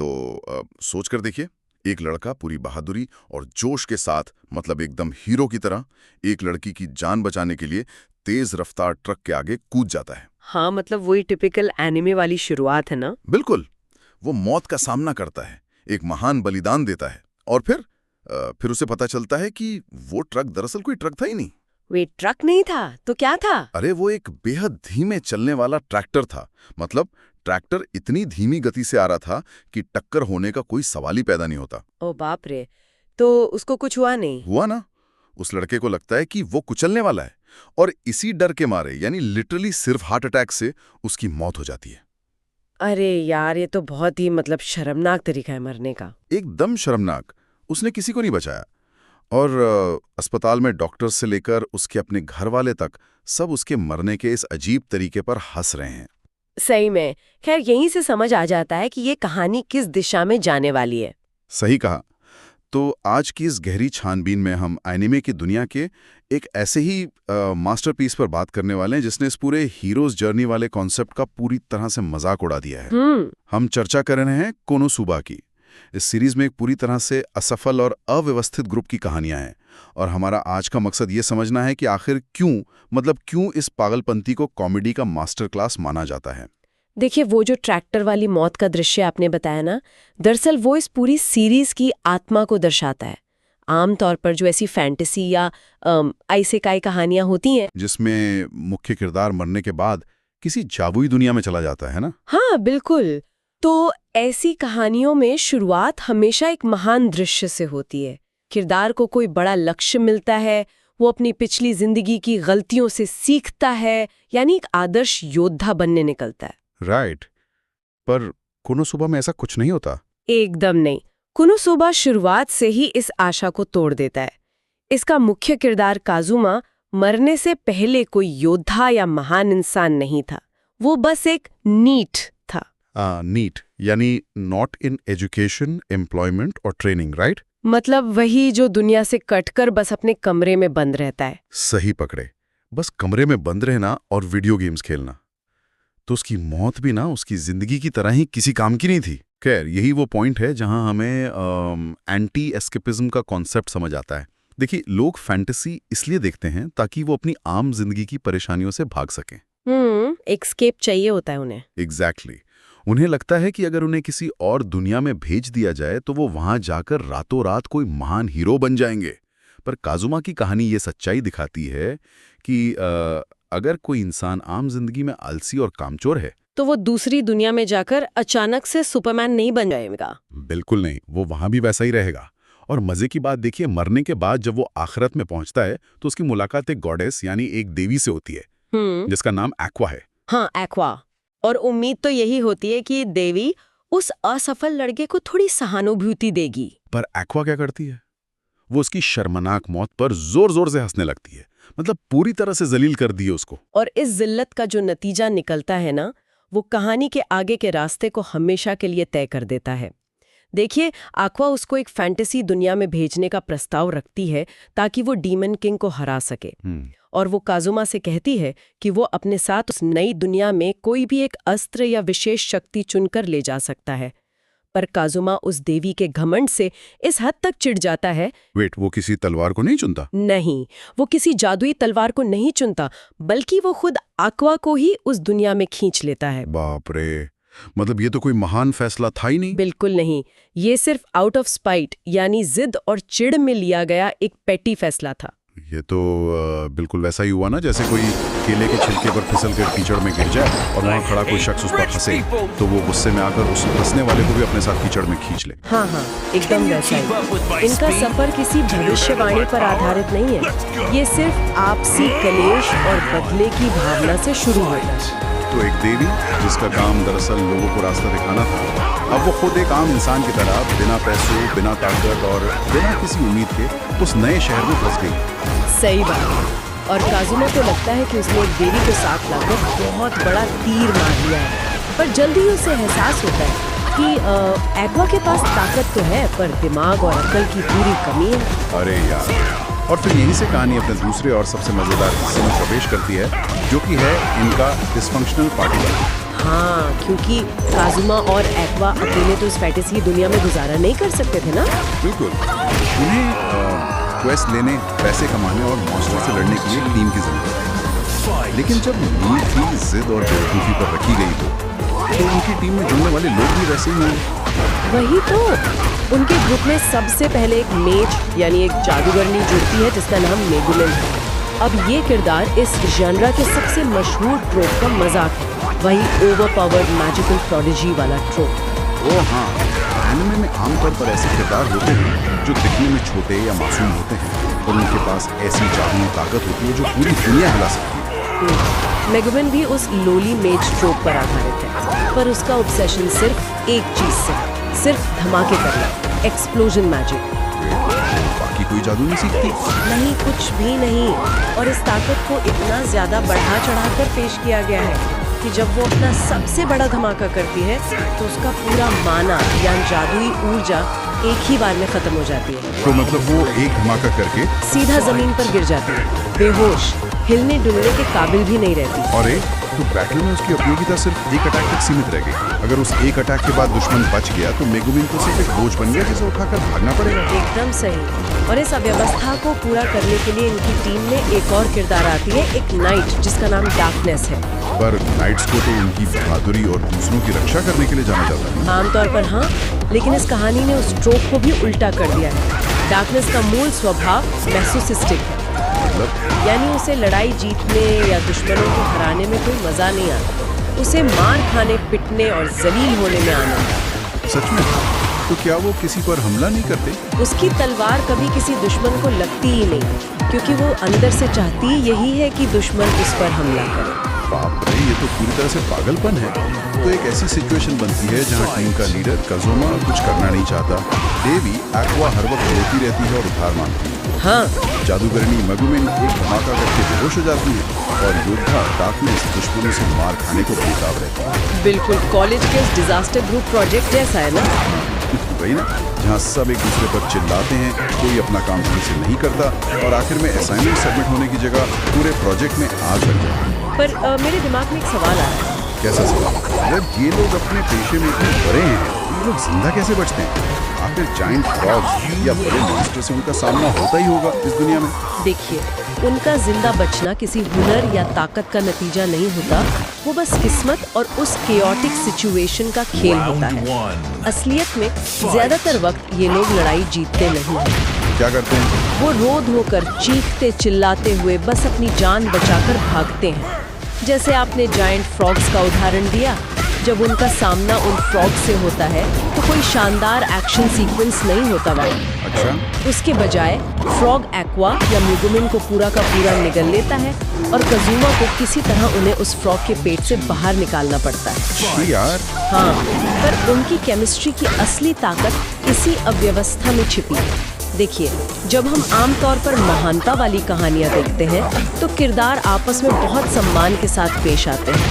सोच कर देखिए, एक लड़का पूरी बहादुरी और जोश के साथ, मतलब एकदम हीरो की तरह, एक लड़की की जान बचाने के लिए तेज रफ्तार ट्रक के आगे कूद जाता है। हाँ, मतलब वही टिपिकल एनिमे वाली शुरुआत है ना। बिल्कुल। वो मौत का सामना करता है, एक महान बलिदान देता है, और फिर उसे पता चलता है कि वो ट्रक दरअसल कोई ट्रक था ही नहीं। वे ट्रक नहीं था तो क्या था? अरे वो एक बेहद धीमे चलने वाला ट्रैक्टर था। मतलब ट्रैक्टर इतनी धीमी गति से आ रहा था कि टक्कर होने का कोई सवाल ही पैदा नहीं होता। ओ बाप रे, तो उसको कुछ हुआ नहीं? हुआ ना। उस लड़के को लगता है कि वो कुचलने वाला है, और इसी डर के मारे, यानी लिटरली सिर्फ हार्ट अटैक से उसकी मौत हो जाती है। अरे यार, ये तो बहुत ही मतलब शर्मनाक तरीका है मरने का। एकदम शर्मनाक। उसने किसी को नहीं बचाया, और अस्पताल में डॉक्टर से लेकर उसके अपने घर वाले तक सब उसके मरने के इस अजीब तरीके पर हंस रहे हैं। सही में। खैर, यहीं से समझ आ जाता है कि ये कहानी किस दिशा में जाने वाली है। सही कहा। तो आज की इस गहरी छानबीन में हम एनिमे की दुनिया के एक ऐसे ही मास्टरपीस पर बात करने वाले हैं जिसने इस पूरे हीरोज जर्नी वाले कॉन्सेप्ट का पूरी तरह से मजाक उड़ा दिया है। हम चर्चा कर रहे हैं कोनोसुबा की। इस सीरीज में एक पूरी तरह से असफल और अव्यवस्थित ग्रुप की कहानियां हैं, और हमारा आज का मकसद ये समझना है कि आखिर क्यों इस पागलपंती को कॉमेडी का मास्टर क्लास माना जाता है। देखिए, वो जो ट्रैक्टर वाली मौत का दृश्य आपने बताया ना, दरअसल वो इस पूरी सीरीज की आत्मा को दर्शाता है। आमतौर पर जो ऐसी फैंटेसी या आइसेकाई कहानियां होती हैं जिसमें मुख्य किरदार मरने के बाद किसी जादुई दुनिया में चला जाता है ना। हाँ बिल्कुल। तो ऐसी कहानियों में शुरुआत हमेशा एक महान दृश्य से होती है। किरदार को कोई बड़ा लक्ष्य मिलता है, वो अपनी पिछली जिंदगी की गलतियों से सीखता है, यानी एक आदर्श योद्धा बनने निकलता है। राइट। पर कोनोसुबा में ऐसा कुछ नहीं होता। एकदम नहीं। कोनोसुबा शुरुआत से ही इस आशा को तोड़ देता है। इसका मुख्य किरदार काजुमा मरने से पहले कोई योद्धा या महान इंसान नहीं था। वो बस एक नीट था। नीट यानी नॉट इन एजुकेशन, एम्प्लॉयमेंट और ट्रेनिंग, राइट? मतलब वही जो दुनिया से कटकर बस अपने कमरे में बंद रहता है। सही पकड़े। बस कमरे में बंद रहना और वीडियो गेम्स खेलना। तो उसकी मौत भी ना उसकी जिंदगी की तरह ही किसी काम की नहीं थी। खैर, यही वो पॉइंट है जहां हमें एंटी एस्केपिज्म का कॉन्सेप्ट समझ आता है। देखिए, लोग फैंटेसी इसलिए देखते हैं ताकि वो अपनी आम जिंदगी की परेशानियों से भाग सकें। एस्केप चाहिए होता है उन्हें। एग्जैक्टली। उन्हें लगता है कि अगर उन्हें किसी और दुनिया में भेज दिया जाए तो वो वहां जाकर रातों रात कोई महान हीरो बन जाएंगे। पर काजुमा की कहानी ये सच्चाई दिखाती है कि अगर कोई इंसान आम जिंदगी में आलसी और कामचोर है तो वो दूसरी दुनिया में जाकर अचानक से सुपरमैन नहीं बन जाएगा। बिल्कुल नहीं, वो वहां भी वैसा ही रहेगा। और मजे की बात देखिए, मरने के बाद जब वो आखिरत में पहुंचता है तो उसकी मुलाकात एक गॉडेस यानी एक देवी से होती है, जिसका नाम एक्वा है। हाँ, एक्वा। और उम्मीद तो यही होती है कि देवी उस असफल लड़के को थोड़ी सहानुभूति देगी। पर एक्वा क्या करती है? वो उसकी शर्मनाक मौत पर जोर जोर से हंसने लगती है। मतलब पूरी तरह से जलील कर दिए उसको। और इस जिल्लत का जो नतीजा निकलता है ना, वो कहानी के आगे के रास्ते को हमेशा के लिए तय कर देता है। देखिए, एक्वा उसको एक फैंटेसी दुनिया में भेजने का प्रस्ताव रखती है ताकि वो डीमन किंग को हरा सके। और वो काजुमा से कहती है कि वो अपने साथ उस नई दुनिया में कोई भी एक अस्त्र या विशेष शक्ति चुनकर ले जा सकता है। पर काजुमा उस देवी के घमंड से इस हद तक चिढ़ जाता है। वेट, वो किसी तलवार को नहीं चुनता? नहीं, वो किसी जादुई तलवार को नहीं चुनता, बल्कि वो खुद एक्वा को ही उस दुनिया में खींच लेता है। बाप रे, मतलब ये तो कोई महान फैसला था ही नहीं। बिल्कुल नहीं, ये सिर्फ आउट ऑफ स्पाइट यानी जिद और चिढ़ में लिया गया एक पेटी फैसला था। ये तो बिल्कुल वैसा ही हुआ ना जैसे कोई केले के छिलके पर फिसल कर कीचड़ में गिर जाए और वहाँ खड़ा कोई शख्स उस पर हंसे तो वो गुस्से में आकर उस हंसने वाले को भी अपने साथ कीचड़ में खींच ले। हाँ, एकदम वैसा ही। इनका सफर किसी भविष्यवाणी पर आधारित नहीं है, ये सिर्फ आपसी कलेश और बदले की भावना से शुरू होता है। तो एक देवी जिसका काम दरअसल लोगों को रास्ता दिखाना था, अब वो खुद एक आम इंसान की तरह बिना पैसों, बिना ताकत और बिना किसी उम्मीद के उस नए शहर में फंस गई। सही बात है। और काजुमा को लगता है कि उसने एक देवी को साथ लाकर बहुत बड़ा तीर मार दिया है। पर जल्दी उसे एहसास होता है कि एक्वा के पास ताकत तो है पर दिमाग और अक्ल की पूरी कमी है। अरे यार। और फिर यहीं से कहानी अपने दूसरे और सबसे मजेदार हिस्से में प्रवेश करती है, जो कि है इनका डिस्फंक्शनल पार्टी लाइफ। हाँ, क्योंकि काजुमा और एक्वा अकेले तो इस फैंटेसी दुनिया में गुजारा नहीं कर सकते थे ना। बिल्कुल। उन्हें क्वेस्ट लेने, पैसे कमाने और मॉन्स्टर से लड़ने के लिए टीम की जरूरत है। लेकिन जब नीड की जिद और बेवकूफ़ी पर रखी गई तो उनकी टीम में जुड़ने वाले लोग भी वैसे ही हैं। वही तो, उनके ग्रुप में सबसे पहले एक मेज यानी एक जादूगरनी जुड़ती है जिसका नाम मेगुमिन है। अब ये किरदार इस जॉनरा के सबसे मशहूर ट्रोप का मजाक है, वही ओवरपावर्ड मैजिकल प्रोडिजी वाला ट्रोप। ओ हाँ, एनिमे में आमतौर पर ऐसे किरदार होते हैं जो दिखने में छोटे या मासूम होते हैं और उनके पास ऐसी जादुई ताकत होती है जो पूरी दुनिया हिला सकती है। मेगुमिन भी उस लोली मेज ट्रोप पर आधारित है, पर उसका ऑब्सेशन सिर्फ एक चीज से, सिर्फ धमाके करना, एक्सप्लोजन मैजिक। बाकी कोई जादू नहीं सीखती? नहीं, कुछ भी नहीं। और इस ताकत को इतना ज्यादा बढ़ा चढ़ाकर पेश किया गया है कि जब वो अपना सबसे बड़ा धमाका करती है तो उसका पूरा माना या जादुई ऊर्जा एक ही बार में खत्म हो जाती है। तो मतलब वो एक धमाका करके सीधा जमीन पर गिर जाती है, बेहोश, हिलने डुलने के काबिल भी नहीं रहती। और तो बैटल में उसकी उपयोगिता सिर्फ एक अटैक तक सीमित रह गई। अगर उस एक अटैक के बाद दुश्मन बच गया तो मेगुमिन को सिर्फ एक बोझ बन गया जिसे उठाकर भागना पड़ेगा। एकदम सही। और इस अव्यवस्था को पूरा करने के लिए इनकी टीम में एक और किरदार आती है, एक नाइट जिसका नाम डार्कनेस है। पर नाइट्स को तो उनकी बहादुरी और दूसरों की रक्षा करने के लिए जाना जाता है। आमतौर पर हाँ, लेकिन इस कहानी ने उस ट्रोप को भी उल्टा कर दिया है। डार्कनेस का मूल स्वभाव मैसोसिस्टिक है, यानी उसे लड़ाई जीतने या दुश्मनों को हराने में कोई मजा नहीं आता, उसे मार खाने, पिटने और जलील होने में आनंद आता। सच में? तो क्या वो किसी पर हमला नहीं करते? उसकी तलवार कभी किसी दुश्मन को लगती ही नहीं, क्योंकि वो अंदर से चाहती यही है कि दुश्मन उस पर हमला करे। बाप रे, ये तो पूरी तरह से पागलपन है। तो एक ऐसी सिचुएशन बनती है जहाँ टीम का लीडर काजुमा कुछ करना नहीं चाहता, देवी एक्वा हर वक्त रोती रहती है और उधार मांगती है। हाँ, जादूगरनी मेगुमिन एक धमाका करके बेहोश हो जाती है और योद्धा डार्कनेस दुश्मनों से मार खाने को बेताब रहती है। बिल्कुल कॉलेज के इस डिजास्टर ग्रुप प्रोजेक्ट जैसा है ना। वही ना, जहाँ सब एक दूसरे पर चिल्लाते हैं, कोई अपना काम ठीक से नहीं करता और आखिर में असाइनमेंट सबमिट होने की जगह पूरे प्रोजेक्ट में आग लग जाती है। पर मेरे दिमाग में एक सवाल आ रहा है। कैसा सवाल? जब ये लोग अपने पेशे में इतने बड़े हैं, ये लोग जिंदा कैसे बचते हैं? आखिर जाइंट फ्रॉग्स या बड़े मॉन्स्टर से उनका सामना होता ही होगा इस दुनिया में। देखिए, उनका जिंदा बचना किसी हुनर या ताकत का नतीजा नहीं होता, वो बस किस्मत और उस केओटिक सिचुएशन का खेल होता है। असलियत में ज्यादातर वक्त ये लोग लड़ाई जीतते नहीं हैं। क्या करते हैं? वो रो धोकर, चीखते चिल्लाते हुए बस अपनी जान बचाकर भागते हैं। जैसे आपने जायंट फ्रॉग्स का उदाहरण दिया, जब उनका सामना उन फ्रॉग से होता है तो कोई शानदार एक्शन सीक्वेंस नहीं होता वहाँ। अच्छा। उसके बजाय फ्रॉग एक्वा या मेगुमिन को पूरा का पूरा निगल लेता है और काजुमा को किसी तरह उन्हें उस फ्रॉग के पेट से बाहर निकालना पड़ता है। यार। हाँ, पर उनकी केमिस्ट्री की असली ताकत इसी अव्यवस्था में छिपी है। देखिए, जब हम आमतौर पर महानता वाली कहानियाँ देखते हैं तो किरदार आपस में बहुत सम्मान के साथ पेश आते हैं,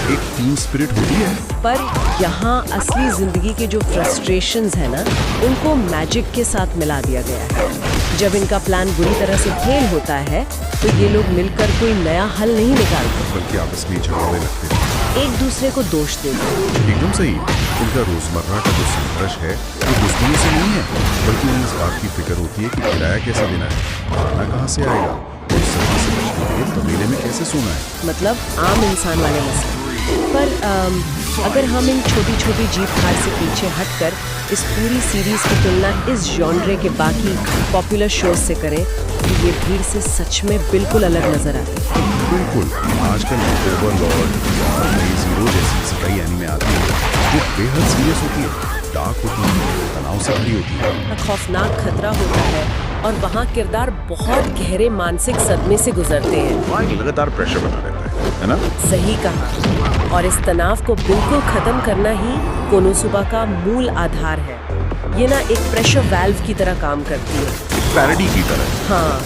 एक टीम स्पिरिट होती है। पर यहाँ असली जिंदगी के जो फ्रस्ट्रेशंस है ना, उनको मैजिक के साथ मिला दिया गया है। जब इनका प्लान बुरी तरह से फेल होता है तो ये लोग मिलकर कोई नया हल नहीं निकालते, बल्कि आपस में झगड़ने लगते हैं, एक दूसरे को दोष देते हैं। एकदम सही। उनका रोजमर्रा का जो संघर्ष है वो दुश्मनों से नहीं है, बल्कि उन्हें इस बात की फिक्र होती है कि किराया कैसे देना है, खाना कहाँ से आएगा और सर्दी से बचने के लिए तबेले में कैसे सोना है। मतलब आम इंसान वाले मसले। पर अगर हम इन छोटी छोटी जीत हार से पीछे हटकर इस पूरी सीरीज की तुलना इस जॉनरे के बाकी पॉपुलर शोज से करें तो ये भीड़ से सच में बिल्कुल अलग नजर आती है। बिल्कुल। आजकल ओवरलॉर्ड और ज़ीरो जैसी कई एनीमे आती है जो बेहद सीरियस होती है, डार्क होती है, तनाव से भरी होती है, खौफनाक खतरा होता है और वहाँ किरदार बहुत गहरे मानसिक सदमे से गुजरते हैं। लगातार प्रेशर बना रहता है ना? सही कहा। और इस तनाव को बिल्कुल खत्म करना ही कोनोसुबा का मूल आधार है। ये ना एक प्रेशर वाल्व की तरह काम करती है, पैरोडी की तरह। हाँ,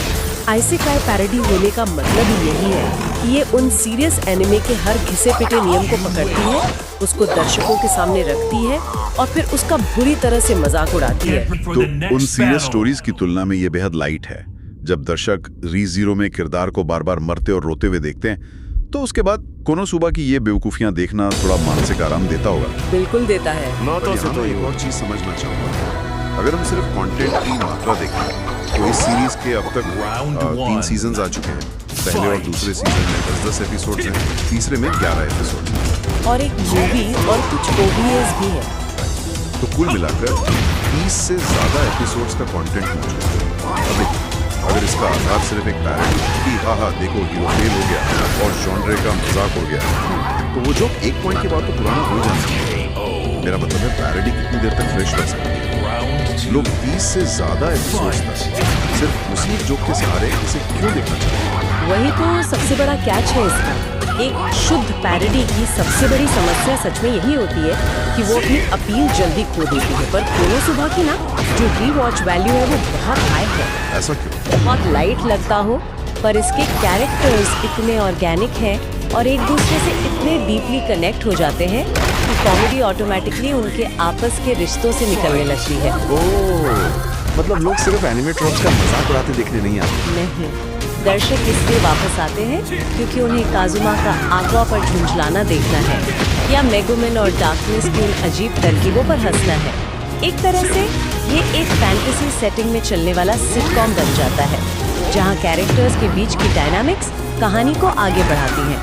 आइसेकाई पैरोडी होने का मतलब ही यही है कि ये उन सीरियस एनिमे के हर घिसे पिटे नियम को पकड़ती है, उसको दर्शकों के सामने रखती है और फिर उसका बुरी तरह से मजाक उड़ाती है। तो उन सीरियस स्टोरीज की तुलना में ये बेहद लाइट है। जब दर्शक री जीरो में किरदार को बार बार मरते और रोते हुए देखते हैं तो उसके बाद कोनोसुबा की ये बेवकूफियां देखना थोड़ा मानसिक आराम देता होगा। बिल्कुल देता है। पर यहाँ मैं एक और चीज समझना चाहूंगा। अगर हम सिर्फ कंटेंट की मात्रा देखें तो इस सीरीज के अब तक 3 सीजन आ चुके हैं। पहले और दूसरे सीजन में 10-10 एपिसोड्स हैं, तीसरे में 11 एपिसोड हैं और एक मूवी और कुछ OVAs भी है। तो कुल मिलाकर 30 से ज्यादा एपिसोड्स का कंटेंट मौजूद है। अगर इसका आधार सिर्फ एक पैरोडी कि हाँ देखो हीरो फेल हो गया और जॉनरे का मजाक हो गया, तो वो जो एक पॉइंट के बाद तो पुराना हो जाना है। मेरा मतलब है पैरोडी कितनी देर तक फ्रेश रह सकती है। लोग 30 से ज्यादा एपिसोड्स तक सिर्फ उसी जोक के सहारे इसे क्यों देखना चाहते हैं? वही तो सबसे बड़ा कैच है इसका। एक शुद्ध पैरोडी की सबसे बड़ी समस्या सच में यही होती है कि वो अपनी अपील जल्दी खो देती है। पर कोनोसुबा की ना जो रीवॉच वैल्यू है वो बहुत हाई है। ऐसा क्यों? बहुत लाइट लगता हो पर इसके कैरेक्टर्स इतने ऑर्गेनिक हैं और एक दूसरे से इतने डीपली कनेक्ट हो जाते हैं कि कॉमेडी ऑटोमेटिकली उनके आपस के रिश्तों से निकलने लगती है। मतलब लोग सिर्फ एनिमे ट्रॉप्स का मजाक उड़ाते देखने नहीं आते। नहीं, दर्शक इसलिए वापस आते हैं क्योंकि उन्हें काजुमा का आक्वा पर झुंझलाना देखना है या मेगुमिन और डार्कनेस की उन अजीब तरकीबों पर हंसना है। एक तरह से ये एक फैंटेसी सेटिंग में चलने वाला सिटकॉम बन जाता है जहाँ कैरेक्टर्स के बीच की डायनामिक्स कहानी को आगे बढ़ाती हैं।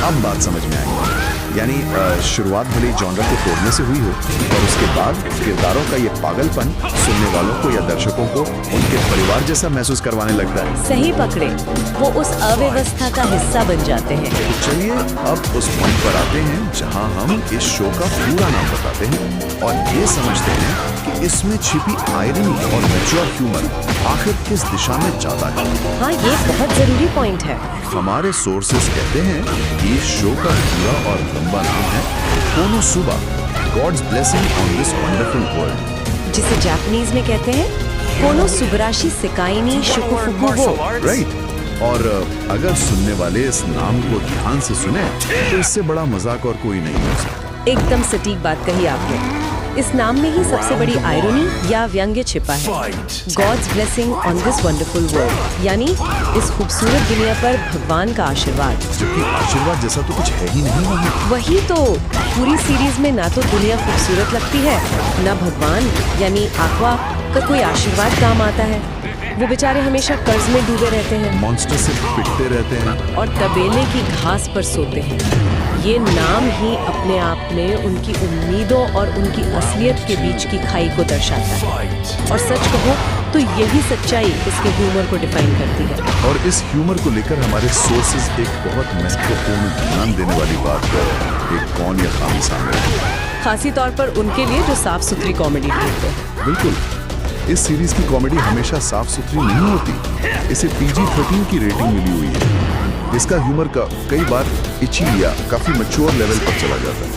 अब बात समझ में आई। यानी शुरुआत भले ही जॉनर को तोड़ने से हुई हो और उसके बाद किरदारों का ये पागलपन सुनने वालों को या दर्शकों को उनके परिवार जैसा महसूस करवाने लगता है। सही पकड़े, वो उस अव्यवस्था का हिस्सा बन जाते हैं। तो चलिए अब उस पॉइंट पर आते हैं जहां हम इस शो का पूरा नाम बताते हैं और ये समझते हैं कि इसमें छिपी आयरनी और मैच्योर ह्यूमर आखिर किस दिशा में जाता है। हाँ, ये बहुत जरूरी पॉइंट है। हमारे सोर्सेस कहते हैं कि इस शो का पूरा और लंबा नाम है Konosuba, God's blessing on this wonderful world, जिसे जापानीज में कहते हैं कोनोसुबराशी सेकाई शुकुफुकु वो। राइट। और अगर सुनने वाले इस नाम को ध्यान से सुने तो इससे बड़ा मजाक और कोई नहीं हो सकता। एकदम सटीक बात कही आपने। इस नाम में ही सबसे बड़ी आयरनी या व्यंग्य छिपा है। God's blessing on this wonderful world, यानी इस खूबसूरत दुनिया पर भगवान का आशीर्वाद। जबकि आशीर्वाद जैसा तो कुछ है ही नहीं वहाँ। वही तो, पूरी सीरीज में ना तो दुनिया खूबसूरत लगती है, ना भगवान यानी आक्वा का कोई आशीर्वाद काम आता है। वो बेचारे हमेशा कर्ज में डूबे रहते हैं, मॉन्स्टर से पिटते रहते हैं और तबेले की घास पर सोते हैं। ये नाम ही अपने आप में उनकी उम्मीदों और उनकी असलियत के बीच की खाई को दर्शाता है। और सच कहो तो यही सच्चाई इसके ह्यूमर को डिफाइन करती है। और इस ह्यूमर को लेकर हमारे सोर्सेज एक बहुत महत्वपूर्ण ध्यान देने वाली बात पर एक कौन या खामी सामने है। खासी तौर पर उनके लिए जो साफ सुथरी कॉमेडी ढूंढते हैं। बिल्कुल, इस सीरीज की कॉमेडी हमेशा साफ सुथरी नहीं होती। इसे PG-13 की रेटिंग मिली हुई है। इसका ह्यूमर का कई बार इची या काफी मैच्योर लेवल पर चला जाता है।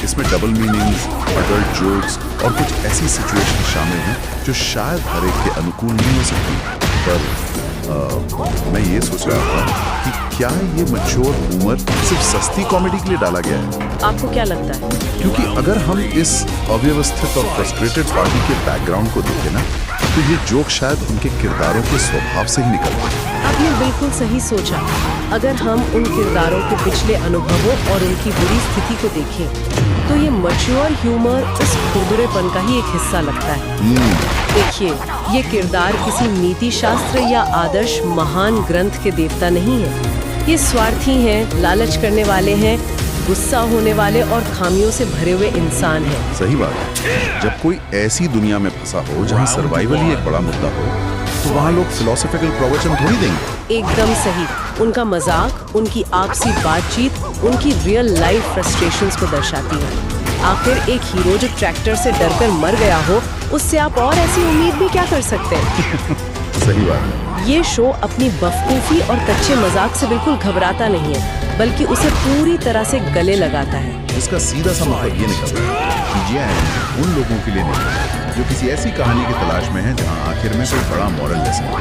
इसमें डबल मीनिंग्स, अडल्ट जोक्स और कुछ ऐसी सिचुएशन शामिल हैं जो शायद हर एक के अनुकूल नहीं हो सकती। पर मैं ये सोच रहा था कि क्या ये मैच्योर ह्यूमर सिर्फ सस्ती कॉमेडी के लिए डाला गया है? आपको क्या लगता है? क्योंकि अगर हम इस अव्यवस्थित और फ्रस्ट्रेटेड पार्टी के बैकग्राउंड को देखें ना, तो ये जोक शायद उनके किरदारों के स्वभाव से ही निकलते हैं। आपने बिल्कुल सही सोचा। अगर हम उन किरदारों के पिछले अनुभवों और उनकी बुरी स्थिति को देखें तो ये मैच्योर ह्यूमर उस खुरदुरेपन का ही एक हिस्सा लगता है। देखिए, ये किरदार किसी नीति शास्त्र या आदर्श महान ग्रंथ के देवता नहीं है। ये स्वार्थी हैं, लालच करने वाले हैं, गुस्सा होने वाले और खामियों से भरे हुए इंसान हैं। सही बात है। जब कोई ऐसी दुनिया में फंसा हो जहाँ सर्वाइवल ही एक बड़ा मुद्दा हो, तो वहाँ लोग फिलोसॉफिकल प्रवचन थोड़ी देंगे। एकदम सही। उनका मजाक, उनकी आपसी बातचीत, उनकी रियल लाइफ फ्रस्ट्रेशंस को दर्शाती है। आखिर एक हीरो जो ट्रैक्टर से डरकर मर गया हो, उससे आप और ऐसी उम्मीद भी क्या कर सकते हैं? सही बात है। ये शो अपनी बफकूफी और कच्चे मजाक से बिल्कुल घबराता नहीं है, बल्कि उसे पूरी तरह से गले लगाता है। इसका सीधा सा मतलब ये निकलता है कि ये एनिमे उन लोगों के लिए नहीं जो किसी ऐसी कहानी की तलाश में है जहाँ आखिर में कोई बड़ा मॉरल लेसन हो,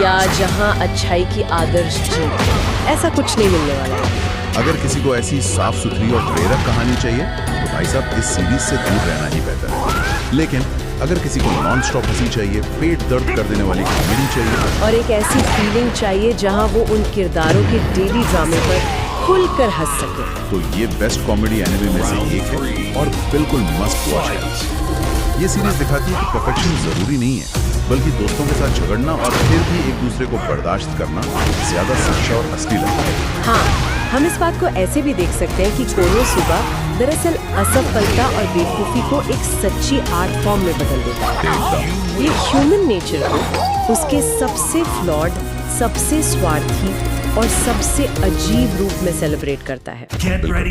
या जहाँ अच्छाई की आदर्श जीत। ऐसा कुछ नहीं मिलने वाला है। अगर किसी को ऐसी साफ सुथरी और प्रेरक कहानी चाहिए तो भाई साहब इस सीरीज से दूर रहना ही बेहतर है। लेकिन अगर किसी को नॉन स्टॉप हंसी चाहिए, पेट दर्द कर देने वाली कॉमेडी चाहिए, और एक ऐसी फीलिंग चाहिए जहां वो उन किरदारों के डेली ड्रामे पर खुलकर हंस सके, तो ये बेस्ट कॉमेडी एनिमे में से एक है और बिल्कुल मस्ट वॉच है। ये सीरीज दिखाती है कि परफेक्शन जरूरी नहीं है, बल्कि दोस्तों के साथ झगड़ना और फिर भी एक दूसरे को बर्दाश्त करना ज्यादा सच्चा और असली लगता है। हाँ, हम इस बात को ऐसे भी देख सकते हैं कि कोनोसुबा दरअसल असफलता और बेवकूफ़ी को एक सच्ची आर्ट फॉर्म में बदल देता है। ये ह्यूमन नेचर को उसके सबसे फ्लॉड, सबसे स्वार्थी और सबसे अजीब रूप में सेलिब्रेट करता है।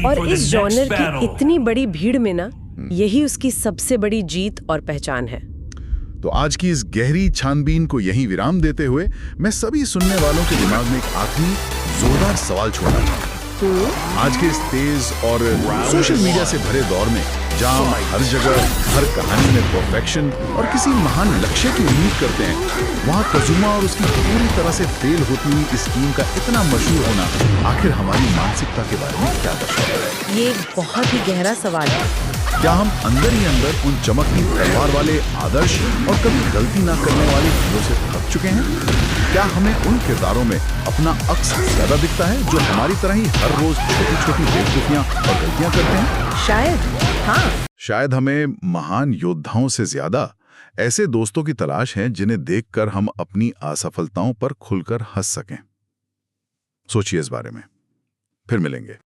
और इस जॉनर की इतनी बड़ी भीड़ में ना, यही उसकी सबसे बड़ी जीत और पहचान है। तो आज की इस गहरी छानबीन को यहीं विराम देते हुए मैं सभी सुनने वालों के दिमाग में एक आखिरी जोरदार सवाल छोड़ना चाहूंगा। आज के इस तेज और सोशल मीडिया से भरे दौर में जहां हम हर जगह हर कहानी में परफेक्शन और किसी महान लक्ष्य की उम्मीद करते हैं, वहां कजुमा और उसकी पूरी तरह से फेल होती हुई इस टीम का इतना मशहूर होना आखिर हमारी मानसिकता के बारे में क्या दर्शाता है? ये एक बहुत ही गहरा सवाल है। क्या हम अंदर ही अंदर उन चमकती तलवार वाले आदर्श और कभी गलती ना करने वाले हीरो से थक चुके हैं? क्या हमें उन किरदारों में अपना अक्स ज्यादा दिखता है जो हमारी तरह ही हर रोज छोटी छोटी बेवकूफियां और गलतियां करते हैं? शायद हमें महान योद्धाओं से ज्यादा ऐसे दोस्तों की तलाश है जिन्हें देखकर हम अपनी असफलताओं पर खुलकर हंस सकें। सोचिए इस बारे में। फिर मिलेंगे।